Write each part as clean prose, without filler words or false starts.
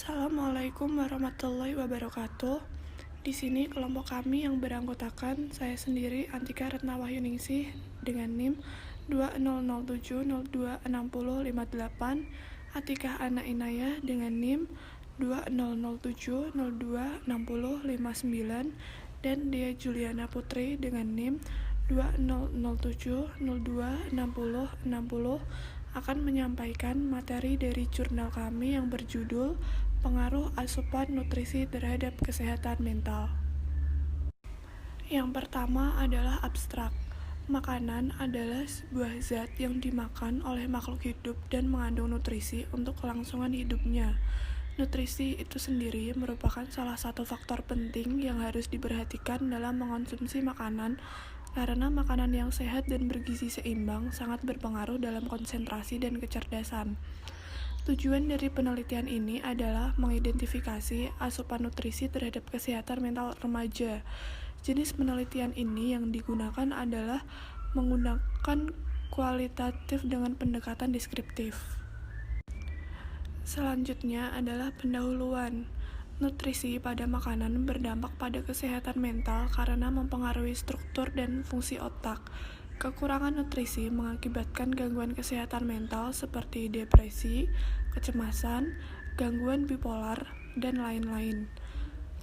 Assalamualaikum warahmatullahi wabarakatuh. Di sini kelompok kami yang beranggotakan saya sendiri Antika Retnawahyuningsih dengan NIM 2007026058, Atikah Ana Inayah dengan NIM 2007026059, dan Dea Juliana Putri dengan NIM 2007026060 akan menyampaikan materi dari jurnal kami yang berjudul Pengaruh Asupan Nutrisi Terhadap Kesehatan Mental. Yang pertama adalah abstrak. Makanan adalah sebuah zat yang dimakan oleh makhluk hidup dan mengandung nutrisi untuk kelangsungan hidupnya. Nutrisi itu sendiri merupakan salah satu faktor penting yang harus diperhatikan dalam mengonsumsi makanan, karena makanan yang sehat dan bergizi seimbang sangat berpengaruh dalam konsentrasi dan kecerdasan. Tujuan dari penelitian ini adalah mengidentifikasi asupan nutrisi terhadap kesehatan mental remaja. Jenis penelitian ini yang digunakan adalah menggunakan kualitatif dengan pendekatan deskriptif. Selanjutnya adalah pendahuluan. Nutrisi pada makanan berdampak pada kesehatan mental karena mempengaruhi struktur dan fungsi otak. Kekurangan nutrisi mengakibatkan gangguan kesehatan mental seperti depresi, kecemasan, gangguan bipolar, dan lain-lain.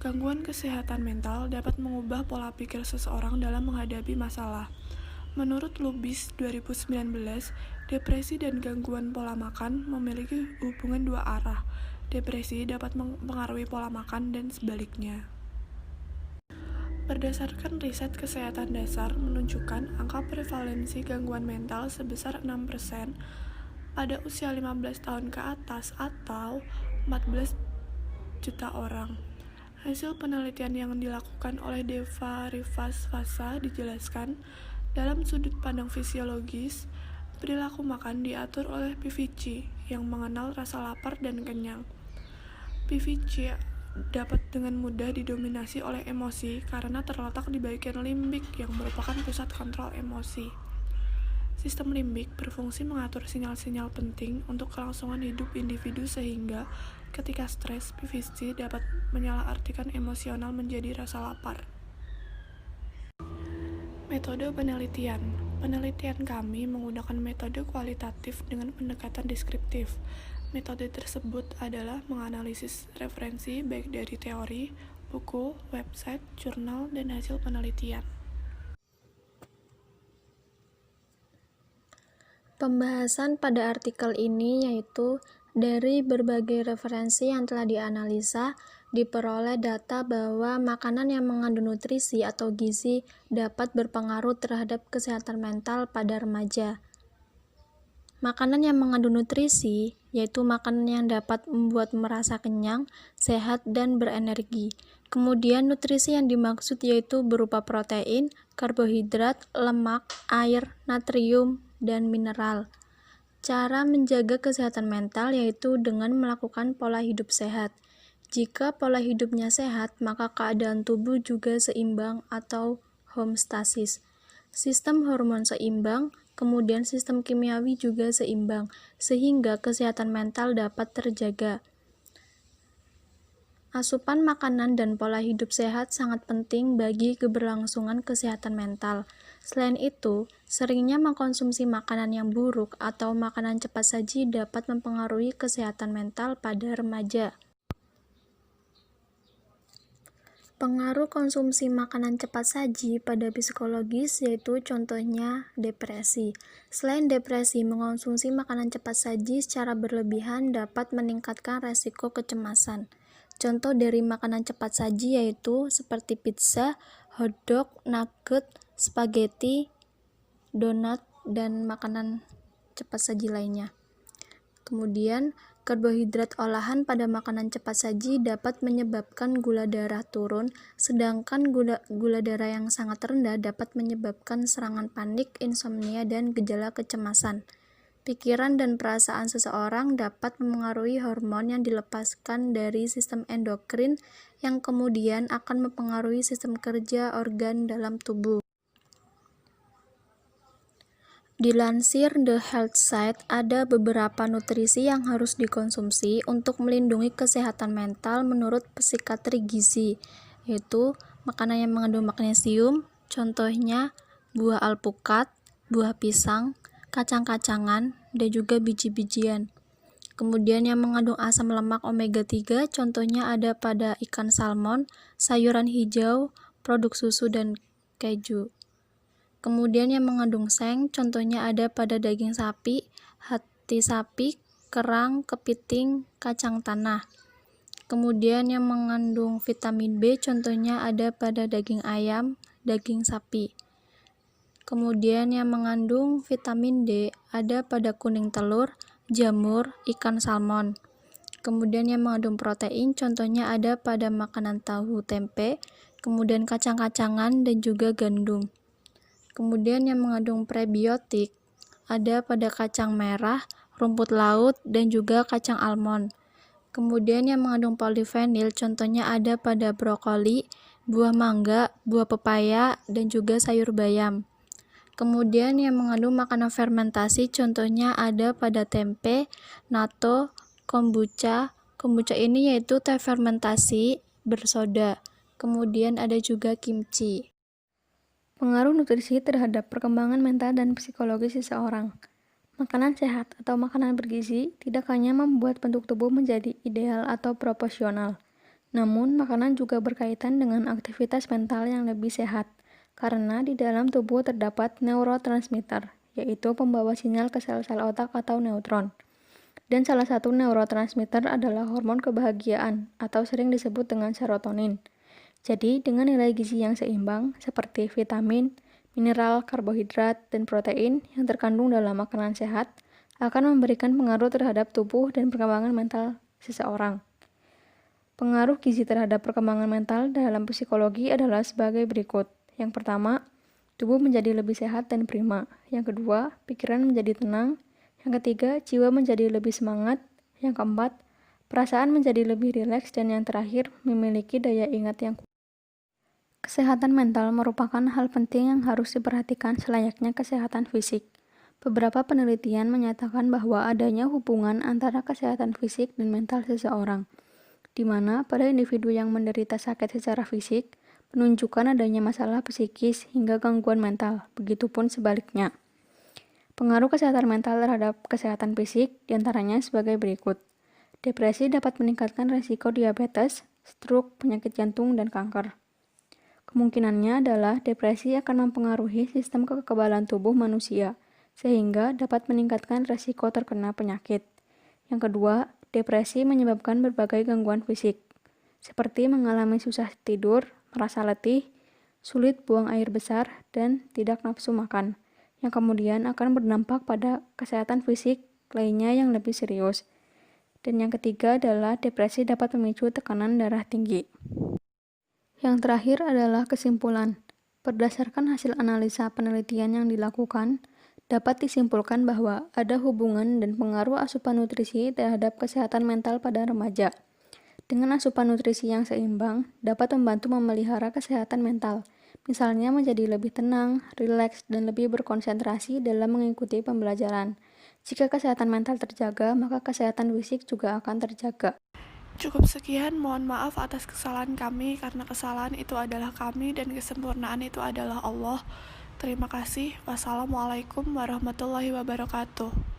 Gangguan kesehatan mental dapat mengubah pola pikir seseorang dalam menghadapi masalah. Menurut Lubis 2019, depresi dan gangguan pola makan memiliki hubungan dua arah. Depresi dapat mempengaruhi pola makan dan sebaliknya. Berdasarkan riset kesehatan dasar menunjukkan angka prevalensi gangguan mental sebesar 6% pada usia 15 tahun ke atas atau 14 juta orang. Hasil penelitian yang dilakukan oleh Deva Rivasvasa dijelaskan dalam sudut pandang fisiologis. Perilaku makan diatur oleh PVC yang mengenal rasa lapar dan kenyang. PVC dapat dengan mudah didominasi oleh emosi karena terletak di bagian limbik yang merupakan pusat kontrol emosi. Sistem limbik berfungsi mengatur sinyal-sinyal penting untuk kelangsungan hidup individu sehingga ketika stres, PVC dapat menyalahartikan emosional menjadi rasa lapar. Metode penelitian. Penelitian kami menggunakan metode kualitatif dengan pendekatan deskriptif. Metode tersebut adalah menganalisis referensi baik dari teori, buku, website, jurnal, dan hasil penelitian. Pembahasan pada artikel ini yaitu dari berbagai referensi yang telah dianalisa, diperoleh data bahwa makanan yang mengandung nutrisi atau gizi dapat berpengaruh terhadap kesehatan mental pada remaja. Makanan yang mengandung nutrisi yaitu makanan yang dapat membuat merasa kenyang, sehat, dan berenergi. Kemudian nutrisi yang dimaksud yaitu berupa protein, karbohidrat, lemak, air, natrium, dan mineral. Cara menjaga kesehatan mental yaitu dengan melakukan pola hidup sehat. Jika pola hidupnya sehat, maka keadaan tubuh juga seimbang atau homeostasis. Sistem hormon seimbang, kemudian sistem kimiawi juga seimbang, sehingga kesehatan mental dapat terjaga. Asupan makanan dan pola hidup sehat sangat penting bagi keberlangsungan kesehatan mental. Selain itu, seringnya mengkonsumsi makanan yang buruk atau makanan cepat saji dapat mempengaruhi kesehatan mental pada remaja. Pengaruh konsumsi makanan cepat saji pada psikologis yaitu contohnya depresi. Selain depresi, mengonsumsi makanan cepat saji secara berlebihan dapat meningkatkan resiko kecemasan. Contoh dari makanan cepat saji yaitu seperti pizza, hotdog, nugget, spaghetti, donat, dan makanan cepat saji lainnya. Kemudian, karbohidrat olahan pada makanan cepat saji dapat menyebabkan gula darah turun, sedangkan gula darah yang sangat rendah dapat menyebabkan serangan panik, insomnia, dan gejala kecemasan. Pikiran dan perasaan seseorang dapat mempengaruhi hormon yang dilepaskan dari sistem endokrin yang kemudian akan mempengaruhi sistem kerja organ dalam tubuh. Dilansir The Health Site, ada beberapa nutrisi yang harus dikonsumsi untuk melindungi kesehatan mental menurut psikiatri gizi, yaitu makanan yang mengandung magnesium, contohnya buah alpukat, buah pisang, kacang-kacangan, dan juga biji-bijian. Kemudian yang mengandung asam lemak omega 3, contohnya ada pada ikan salmon, sayuran hijau, produk susu, dan keju. Kemudian yang mengandung seng, contohnya ada pada daging sapi, hati sapi, kerang, kepiting, kacang tanah. Kemudian yang mengandung vitamin B, contohnya ada pada daging ayam, daging sapi. Kemudian yang mengandung vitamin D ada pada kuning telur, jamur, ikan salmon. Kemudian yang mengandung protein, contohnya ada pada makanan tahu tempe, kemudian kacang-kacangan, dan juga gandum. Kemudian yang mengandung prebiotik ada pada kacang merah, rumput laut, dan juga kacang almond. Kemudian yang mengandung polifenil, contohnya ada pada brokoli, buah mangga, buah pepaya, dan juga sayur bayam. Kemudian yang mengandung makanan fermentasi, contohnya ada pada tempe, natto, kombucha. Kombucha ini yaitu teh fermentasi bersoda. Kemudian ada juga kimchi. Pengaruh nutrisi terhadap perkembangan mental dan psikologi seseorang. Makanan sehat atau makanan bergizi tidak hanya membuat bentuk tubuh menjadi ideal atau proporsional, namun makanan juga berkaitan dengan aktivitas mental yang lebih sehat, karena di dalam tubuh terdapat neurotransmitter, yaitu pembawa sinyal ke sel-sel otak atau neutron. Dan salah satu neurotransmitter adalah hormon kebahagiaan, atau sering disebut dengan serotonin. Jadi, dengan nilai gizi yang seimbang, seperti vitamin, mineral, karbohidrat, dan protein yang terkandung dalam makanan sehat, akan memberikan pengaruh terhadap tubuh dan perkembangan mental seseorang. Pengaruh gizi terhadap perkembangan mental dalam psikologi adalah sebagai berikut. Yang pertama, tubuh menjadi lebih sehat dan prima. Yang kedua, pikiran menjadi tenang. Yang ketiga, jiwa menjadi lebih semangat. Yang keempat, perasaan menjadi lebih rileks. Dan yang terakhir, memiliki daya ingat yang kuat. Kesehatan mental merupakan hal penting yang harus diperhatikan selayaknya kesehatan fisik. Beberapa penelitian menyatakan bahwa adanya hubungan antara kesehatan fisik dan mental seseorang, di mana pada individu yang menderita sakit secara fisik, menunjukkan adanya masalah psikis hingga gangguan mental, begitupun sebaliknya. Pengaruh kesehatan mental terhadap kesehatan fisik diantaranya sebagai berikut. Depresi dapat meningkatkan risiko diabetes, stroke, penyakit jantung, dan kanker. Kemungkinannya adalah depresi akan mempengaruhi sistem kekebalan tubuh manusia, sehingga dapat meningkatkan risiko terkena penyakit. Yang kedua, depresi menyebabkan berbagai gangguan fisik, seperti mengalami susah tidur, merasa letih, sulit buang air besar, dan tidak nafsu makan, yang kemudian akan berdampak pada kesehatan fisik lainnya yang lebih serius. Dan yang ketiga adalah depresi dapat memicu tekanan darah tinggi. Yang terakhir adalah kesimpulan. Berdasarkan hasil analisa penelitian yang dilakukan, dapat disimpulkan bahwa ada hubungan dan pengaruh asupan nutrisi terhadap kesehatan mental pada remaja. Dengan asupan nutrisi yang seimbang, dapat membantu memelihara kesehatan mental, misalnya menjadi lebih tenang, rileks, dan lebih berkonsentrasi dalam mengikuti pembelajaran. Jika kesehatan mental terjaga, maka kesehatan fisik juga akan terjaga. Cukup sekian, mohon maaf atas kesalahan kami, karena kesalahan itu adalah kami dan kesempurnaan itu adalah Allah. Terima kasih. Wassalamualaikum warahmatullahi wabarakatuh.